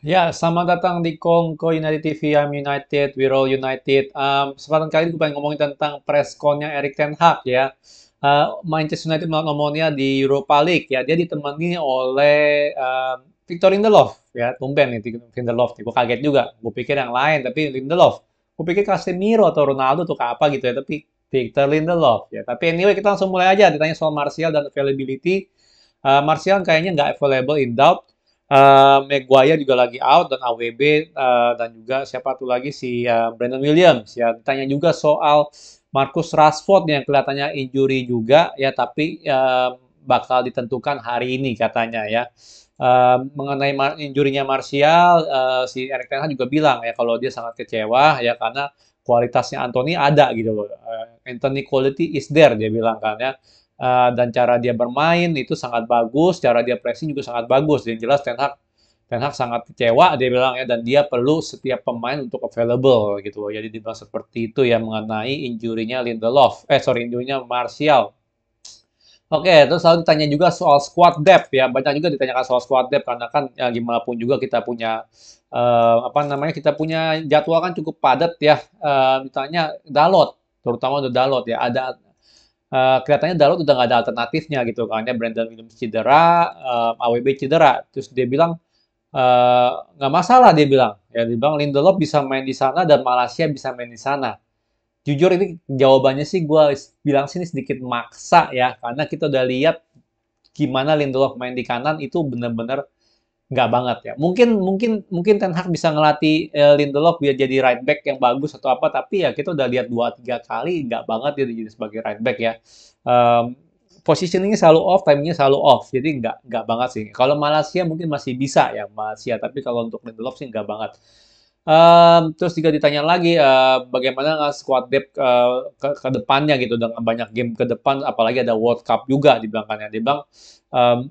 Ya, selamat datang di Kongko United TV. I'm United, we're all United. Kesempatan kali ini gue pengen ngomongin tentang pressconnya Erik ten Hag ya. Manchester United melawan Omonia di Europa League ya. Dia ditemani oleh Victor Lindelof ya. Tumben nih Lindelof. Gue kaget juga. Gue pikir yang lain, tapi Lindelof. Gue pikir Casemiro atau Ronaldo tuh apa gitu ya. Tapi Victor Lindelof ya. Tapi anyway kita langsung mulai aja. Ditanya soal Martial dan availability. Martial kayaknya nggak available in doubt. Maguire juga lagi out dan AWB dan juga siapa tuh lagi si Brandon Williams ya. Ditanya juga soal Marcus Rashford yang kelihatannya injury juga ya, tapi bakal ditentukan hari ini katanya ya. Mengenai injurinya Martial, si Erik ten Hag juga bilang ya kalau dia sangat kecewa ya karena kualitasnya Anthony ada gitu loh. Anthony quality is there dia bilang kan ya. Dan cara dia bermain itu sangat bagus, cara dia pressing juga sangat bagus. Yang jelas Ten Hag sangat kecewa dia bilang ya, dan dia perlu setiap pemain untuk available gitu loh. Jadi dibilang seperti itu ya mengenai injurinya Lindelof. Injurinya Martial. Oke, terus lalu ditanya juga soal squad depth ya. Banyak juga ditanyakan soal squad depth karena kan ya gimana pun juga kita punya apa namanya? Kita punya jadwal kan cukup padat ya. Ditanya Dalot, terutama untuk Dalot ya. Ada kelihatannya Dalot udah nggak ada alternatifnya gitu kan ya. Brandon Williams cedera, AWB cedera. Terus dia bilang nggak masalah dia bilang. Ya dia bilang Lindelof bisa main di sana dan Malaysia bisa main di sana. Jujur ini jawabannya sih gue bilang sini sedikit maksa ya, karena kita udah lihat gimana Lindelof main di kanan itu bener-bener nggak banget ya. Mungkin mungkin mungkin Ten Hag bisa ngelatih Lindelof biar jadi right back yang bagus atau apa, tapi ya kita udah lihat 2 3 kali nggak banget dia jadi sebagai right back ya. Um, Positioningnya selalu off, timingnya selalu off, jadi nggak banget sih. Kalau Malaysia mungkin masih bisa ya Malaysia, tapi kalau untuk Lindelof sih nggak banget. Terus juga ditanya lagi bagaimana squad depth ke depannya gitu dengan banyak game ke depan, apalagi ada World Cup juga dibilang kan ya. Dia bilang um,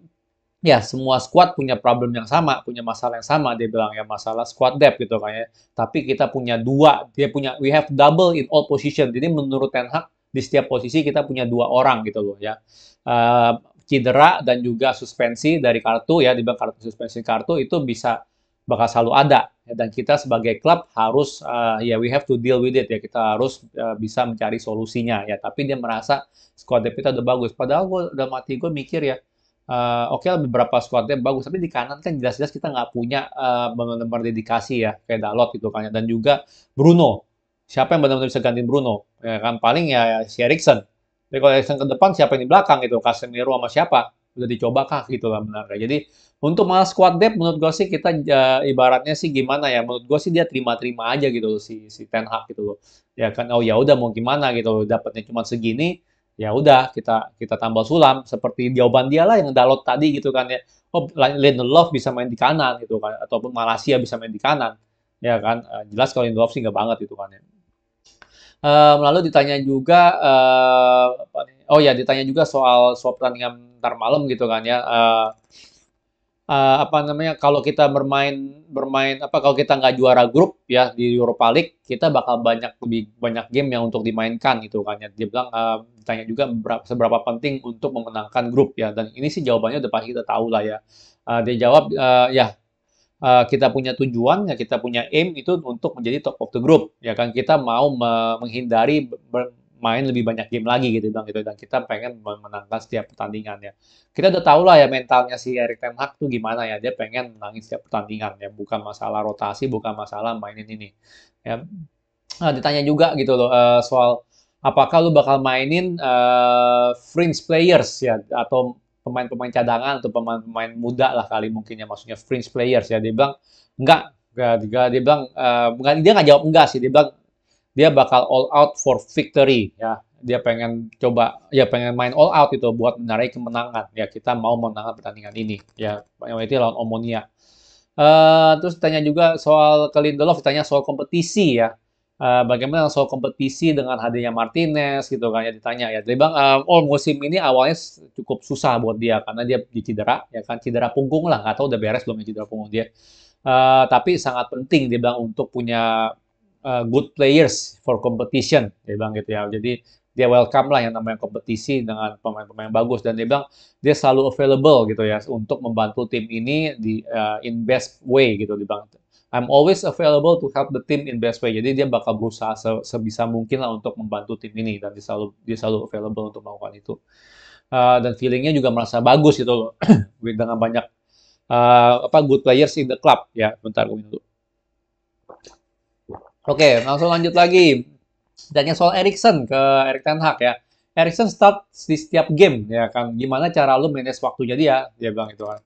ya semua squad punya problem yang sama, punya masalah yang sama. Dia bilang ya masalah squad depth gitu kayaknya. Tapi kita punya dua, dia punya we have double in all position. Jadi menurut Ten Hag di setiap posisi kita punya 2 orang gitu loh ya. Cedera dan juga suspensi dari kartu ya, dibilang kartu suspensi kartu itu bisa bakal selalu ada ya, dan kita sebagai klub harus ya we have to deal with it ya, kita harus bisa mencari solusinya ya. Tapi dia merasa squad depth kita udah bagus, padahal gue udah mati gue mikir ya oke lah beberapa squadnya bagus, tapi di kanan kan jelas-jelas kita nggak punya benar-benar dedikasi ya kayak Dalot gitu kan ya. Dan juga Bruno, siapa yang benar-benar bisa ganti Bruno ya kan, paling ya si Erikson. Tapi kalau Erikson ke depan siapa yang di belakang gitu, Casemiro sama siapa, udah dicoba kah gitu lah benar. Jadi untuk malah squad depth menurut gue sih kita ibaratnya sih gimana ya, menurut gue sih dia terima-terima aja gitu loh si Ten Hag gitu loh ya kan. Oh ya udah mau gimana gitu loh, dapatnya cuma segini, ya udah kita kita tambah sulam seperti jawaban dia lah yang Dalot tadi gitu kan ya. Oh Lindelof bisa main di kanan gitu kan, ataupun Malaysia bisa main di kanan ya kan. Jelas kalau Lindelof sih nggak banget gitu kan ya. Lalu ditanya juga apa nih? Oh ya ditanya juga soal soal pertandingan ntar malam gitu kan ya. Apa namanya, kalau kita bermain bermain apa, kalau kita nggak juara grup ya di Europa League, kita bakal lebih banyak game yang untuk dimainkan gitu kan ya. Dia bilang, ditanya juga seberapa penting untuk memenangkan grup ya, dan ini sih jawabannya udah pasti kita tahu lah ya. Dia jawab, ya kita punya tujuan, ya kita punya aim itu untuk menjadi top of the group, ya kan. Kita mau menghindari bermain lebih banyak game lagi gitu bang gitu, dan kita pengen memenangkan setiap pertandingan ya. Kita udah tahu lah ya mentalnya si Erik ten Hag tuh gimana ya, dia pengen menangin setiap pertandingan ya, bukan masalah rotasi, bukan masalah mainin ini ya. Ditanya juga gitu loh soal apakah lu bakal mainin fringe players ya, atau pemain-pemain cadangan atau pemain-pemain muda lah kali mungkin ya, maksudnya fringe players ya. Dia bilang enggak, dia bilang dia nggak jawab enggak sih, dia bilang dia bakal all out for victory ya. Dia pengen coba ya, pengen main all out itu buat menarik kemenangan ya. Kita mau menangkan pertandingan ini ya, itu lawan Omonia. Terus ditanya juga soal ke Lindelof, ditanya soal kompetisi ya. Bagaimana soal kompetisi dengan hadirnya Martinez gitu kan ya, ditanya ya. Dia bilang, oh musim ini awalnya cukup susah buat dia karena dia di cedera ya kan, cedera punggung lah, nggak tahu udah beres belum ya cedera punggung dia. Tapi sangat penting dia bilang untuk punya good players for competition dia bilang gitu ya. Jadi dia welcome lah yang namanya kompetisi dengan pemain-pemain bagus, dan dia bilang dia selalu available gitu ya untuk membantu tim ini di in best way gitu, dia bilang I'm always available to help the team in best way. Jadi dia bakal berusaha sebisa mungkin lah untuk membantu tim ini, dan dia selalu available untuk melakukan itu. Dan feelingnya juga merasa bagus gitu loh dengan banyak good players in the club ya. Bentar gue minum dulu. Oke, langsung lanjut lagi. Tanya soal Erikson ke Erik Ten Hag ya. Erikson start di setiap game ya kan. Gimana cara lu manage waktunya dia? Dia bilang itu kan.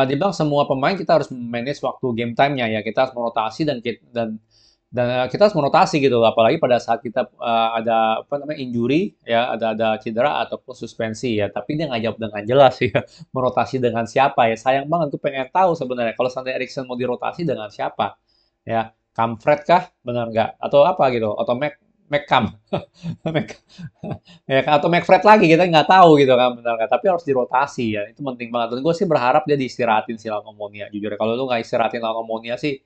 Dia bilang semua pemain kita harus manage waktu game time-nya ya. Kita harus merotasi dan kita harus merotasi gitu loh. Apalagi pada saat kita ada apa namanya injury ya, ada cedera ataupun suspensi ya. Tapi dia nggak jawab dengan jelas ya. Merotasi dengan siapa ya? Sayang banget tuh, pengen tahu sebenarnya kalau sampai Erikson mau dirotasi dengan siapa ya. Kamfred kah? Benar nggak? Atau apa gitu? Atau McCam? Mac- ya kan? Atau McFred lagi, kita nggak tahu gitu kan, benar nggak? Tapi harus dirotasi ya, itu penting banget. Dan gue sih berharap dia diistirahatin si Lakomonia, jujur ya. Kalau lu nggak istirahatin Lakomonia sih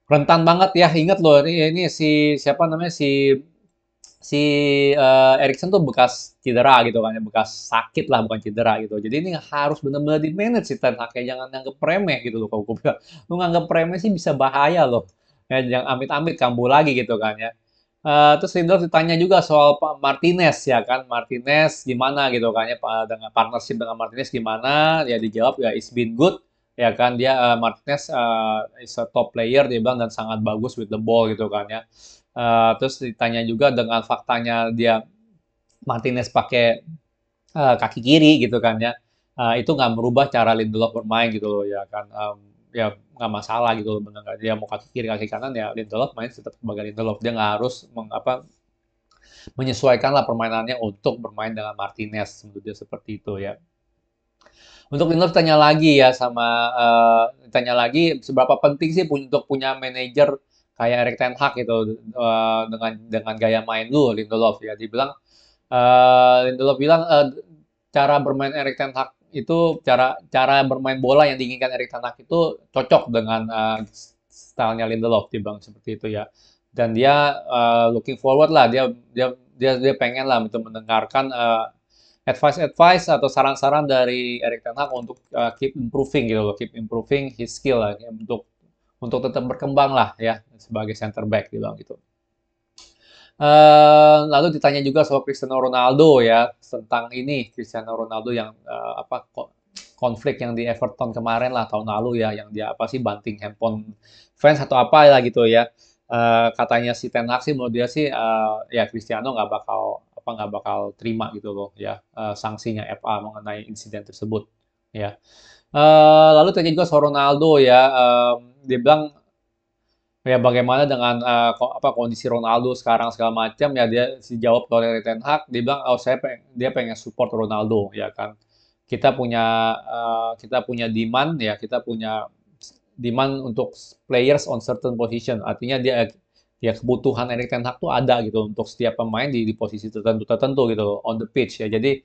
rentan banget ya. Ingat loh, ini si siapa namanya, si si Erikson tuh bekas cedera gitu kan ya, bekas sakit lah, bukan cedera gitu. Jadi ini harus benar-benar di manage si Ten Hag, kayak jangan nganggep remeh gitu loh. Kalau gue bilang, lu nganggep remeh sih bisa bahaya loh. Ya, jangan amit-amit kambuh lagi gitu kan ya. Terus Lindelof ditanya juga soal Pak Martinez ya kan, Martinez gimana gitu kan ya, dengan partnership dengan Martinez gimana? Ya dijawab ya it's been good ya kan, dia Martinez is a top player dia bilang, dan sangat bagus with the ball gitu kan ya. Terus ditanya juga dengan faktanya dia Martinez pakai kaki kiri gitu kan ya. Itu nggak merubah cara Lindelof bermain gitu loh ya kan. Ya nggak masalah gitu loh, bener nggak, dia mau kaki kiri kaki kanan ya Lindelof main tetap sebagai Lindelof, dia nggak harus menyesuaikan lah permainannya untuk bermain dengan Martinez, menurut dia seperti itu ya. Untuk Lindelof tanya lagi ya tanya lagi seberapa penting sih untuk punya manajer kayak Erik Ten Hag gitu, dengan gaya main lu Lindelof ya. Dibilang Lindelof bilang cara bermain Erik Ten Hag itu, cara cara bermain bola yang diinginkan Erik Ten Hag itu cocok dengan stylenya Lindelof, dibilang seperti itu ya. Dan dia looking forward lah, dia pengen lah untuk mendengarkan advice atau saran-saran dari Erik Ten Hag untuk keep improving gitu loh, keep improving his skill lah ya, untuk tetap berkembang lah ya sebagai center back dibilang gitu. Lalu ditanya juga soal Cristiano Ronaldo ya, tentang ini Cristiano Ronaldo yang konflik yang di Everton kemarin lah tahun lalu ya, yang dia apa sih banting handphone fans atau apa lah gitu ya. Katanya si Ten Hag sih, menurut dia sih ya Cristiano nggak bakal terima gitu loh ya, sanksinya FA mengenai insiden tersebut ya. Lalu tanya juga soal Ronaldo ya, dia bilang ya bagaimana dengan kondisi Ronaldo sekarang segala macam ya, dia dijawab oleh Ten Hag, dia bilang oh dia pengen support Ronaldo ya kan. Kita punya demand ya, kita punya demand untuk players on certain position, artinya dia ya kebutuhan Erik Ten Hag tuh ada gitu untuk setiap pemain di posisi tertentu gitu on the pitch ya. Jadi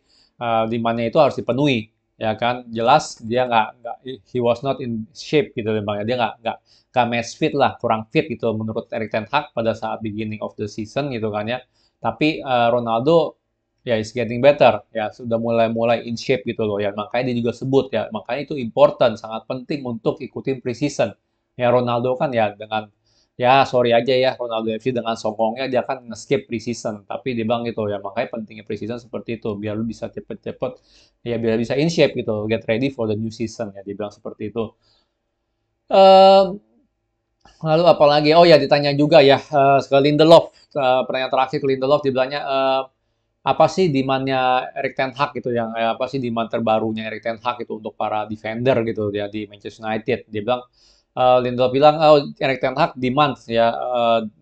demandnya itu harus dipenuhi ya kan. Jelas dia nggak he was not in shape gitu memang ya, dia nggak match fit lah, kurang fit gitu menurut Erik Ten Hag pada saat beginning of the season gitu kan ya. Tapi Ronaldo ya is getting better ya, sudah mulai in shape gitu loh ya, makanya dia juga sebut ya, makanya itu important, sangat penting untuk ikutin preseason ya. Ronaldo kan ya dengan ya sorry aja ya, Ronaldo FC dengan songongnya dia kan nge-skip preseason, tapi dia bilang gitu ya, makanya pentingnya preseason seperti itu biar lu bisa cepet-cepet ya, biar bisa in shape gitu, get ready for the new season ya, dia bilang seperti itu. Ehm, Lalu apalagi? Oh ya ditanya juga ya ke Lindelof, pertanyaan terakhir ke Lindelof, dibilangnya apa sih demand-nya Erik Ten Hag gitu, yang apa sih demand terbarunya Erik Ten Hag itu untuk para defender gitu ya di Manchester United. Dia bilang Lindelof bilang oh Erik Ten Hag demand ya,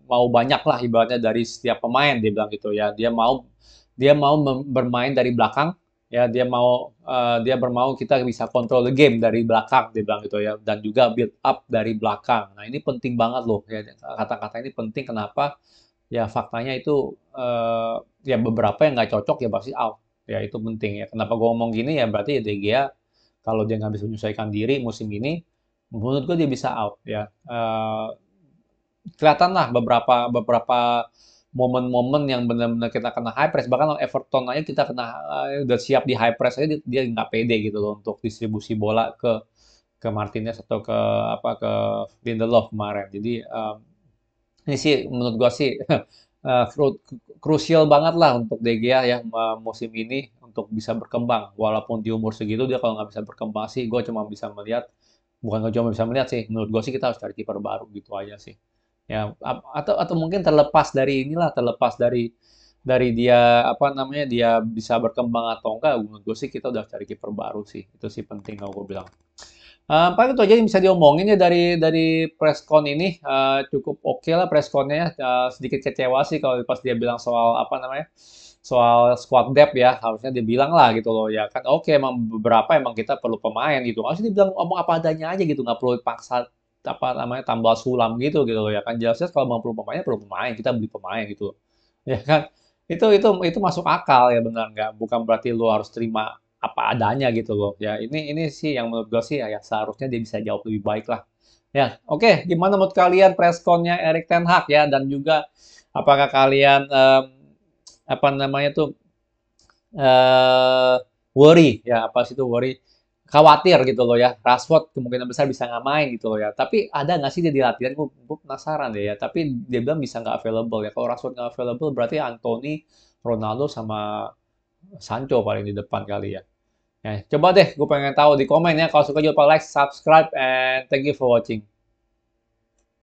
mau banyak lah ibaratnya dari setiap pemain, dia bilang gitu ya. Dia mau bermain dari belakang ya, dia bermau kita bisa kontrol the game dari belakang, dia bilang gitu ya, dan juga build up dari belakang. Nah ini penting banget loh ya, kata-kata ini penting. Kenapa? Ya faktanya itu ya beberapa yang nggak cocok ya pasti out ya, itu penting ya. Kenapa gue ngomong gini ya, berarti ya De Gea kalau dia nggak bisa menyesuaikan diri musim ini, menurut gue dia bisa out ya. Kelihatan lah beberapa beberapa momen-momen yang benar-benar kita kena high press, bahkan lawan Everton aja kita kena udah siap di high press aja dia nggak pede gitu loh untuk distribusi bola ke Martinez atau ke apa ke Lindelof kemarin. Jadi ini sih menurut gua sih krusial banget lah untuk De Gea ya musim ini untuk bisa berkembang. Walaupun di umur segitu dia kalau nggak bisa berkembang sih, gue cuma bisa melihat, bukan cuma bisa melihat sih, menurut gue sih kita harus cari kiper baru gitu aja sih. Ya atau mungkin terlepas dari inilah, terlepas dari dia apa namanya dia bisa berkembang atau enggak, menurut gue sih kita udah cari kiper baru sih. Itu sih penting kalau gue bilang. Paling itu aja yang bisa diomongin ya dari presscon ini. Cukup oke lah pressconnya ya. Sedikit kecewa sih kalau pas dia bilang soal apa namanya soal squad depth ya. Harusnya dia bilang lah gitu loh ya kan. Oke emang beberapa emang kita perlu pemain gitu. Harusnya dia bilang ngomong apa adanya aja gitu. Nggak perlu paksa apa namanya tambal sulam gitu loh ya kan. Jelas-jelas kalau mau perlu pemain kita beli pemain gitu loh. Ya kan. Itu masuk akal ya benar nggak? Bukan berarti lu harus terima apa adanya gitu loh. Ya ini sih yang menurut gue sih ya seharusnya dia bisa jawab lebih baik lah. Ya, oke. Gimana menurut kalian pressconnya Erik ten Hag ya dan juga apakah kalian apa namanya tuh eh worry ya apa sih itu worry khawatir gitu loh ya Rashford kemungkinan besar bisa nggak main gitu loh ya tapi ada nggak sih dia di latihan gue penasaran deh ya tapi dia bilang bisa nggak available ya kalau Rashford nggak available berarti Anthony Ronaldo sama Sancho paling di depan kali ya. Ya, coba deh, gue pengen tahu di komen ya. Kalau suka jangan lupa like, subscribe, and thank you for watching.